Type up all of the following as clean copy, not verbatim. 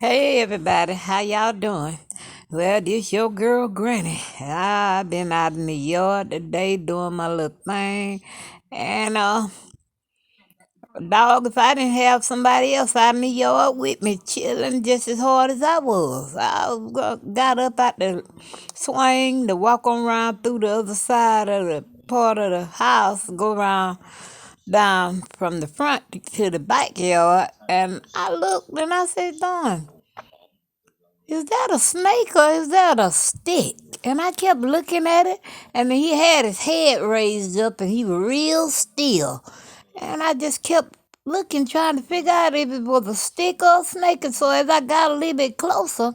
Hey everybody, how y'all doing? Well, this your girl Granny. I've been out in the yard today doing my little thing. And dog, if I didn't have somebody else out in the yard with me chilling just as hard as I got up out the swing to walk on around through the other side of the part of the house, go around down from the front to the backyard, and I looked and I said, Dawn, is that a snake or is that a stick? And I kept looking at it, and he had his head raised up and he was real still. And I just kept looking, trying to figure out if it was a stick or a snake. And so as I got a little bit closer,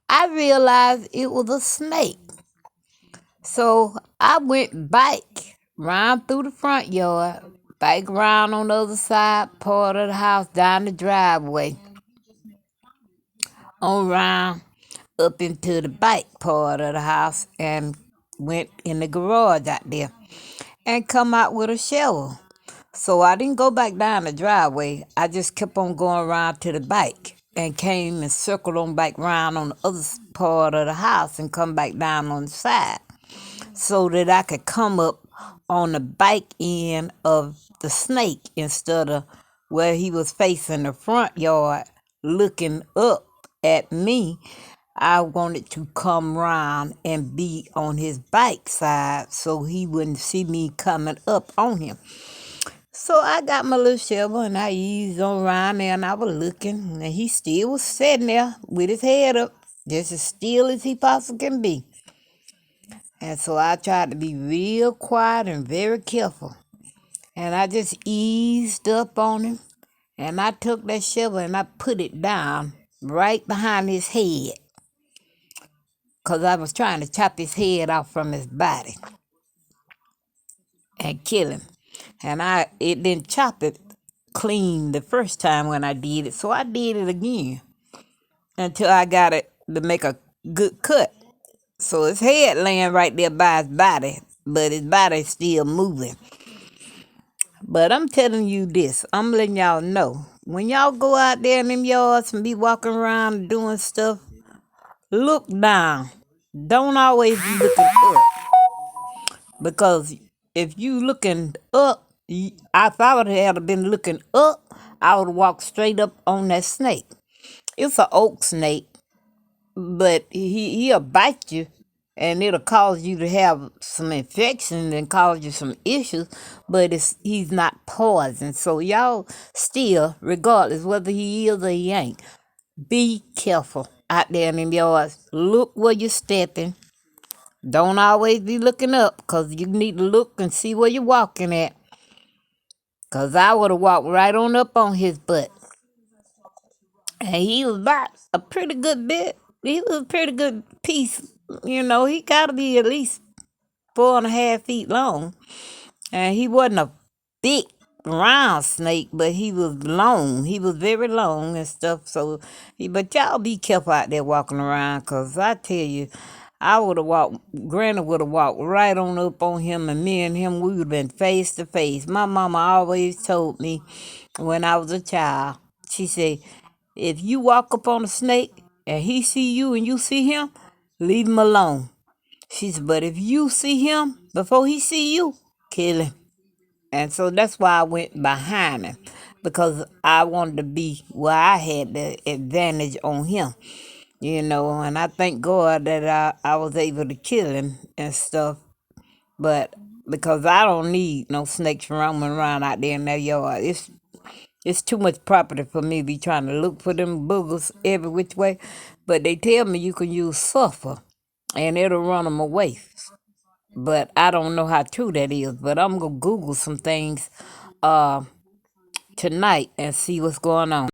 I realized it was a snake. So I went back round through the front yard, back around on the other side part of the house, down the driveway, on around up into the back part of the house and went in the garage out there and come out with a shovel. So I didn't go back down the driveway. I just kept on going around to the back and came and circled on back round on the other part of the house and come back down on the side so that I could come up on the back end of the snake instead of where he was facing the front yard looking up at me. I wanted to come round and be on his back side so he wouldn't see me coming up on him. So I got my little shovel and I eased on around there and I was looking, and he still was sitting there with his head up, just as still as he possibly can be. And so I tried to be real quiet and very careful. And I just eased up on him, and I took that shovel and I put it down right behind his head, because I was trying to chop his head off from his body and kill him. And it didn't chop it clean the first time when I did it, so I did it again until I got it to make a good cut. So his head laying right there by his body, but his body's still moving. But I'm telling you this, I'm letting y'all know, when y'all go out there in them yards and be walking around doing stuff, look down. Don't always be looking up. Because if you looking up, if I would have been looking up, I would walk straight up on that snake. It's an oak snake, but he'll bite you, and it'll cause you to have some infection and cause you some issues, but he's not poison. So y'all still, regardless whether he is or he ain't, be careful out there in them yards. Look where you're stepping. Don't always be looking up, because you need to look and see where you're walking at. Because I would have walked right on up on his butt. And he was about a pretty good bit. He was a pretty good piece. He got to be at least 4.5 feet long. And he wasn't a big round snake, but he was long. He was very long and stuff. But y'all be careful out there walking around, because I tell you, I would have walked, Granny would have walked right on up on him, and me and him, we would have been face to face. My mama always told me when I was a child, she said, if you walk up on a snake and he see you and you see him, leave him alone. She said, but if you see him before he see you, kill him. And so that's why I went behind him, because I wanted to be where I had the advantage on him, and I thank God that I was able to kill him and stuff. But because I don't need no snakes roaming around out there in that yard. It's too much property for me to be trying to look for them boogers every which way. But they tell me you can use sulfur and it'll run them away. But I don't know how true that is. But I'm going to Google some things uh, tonight and see what's going on.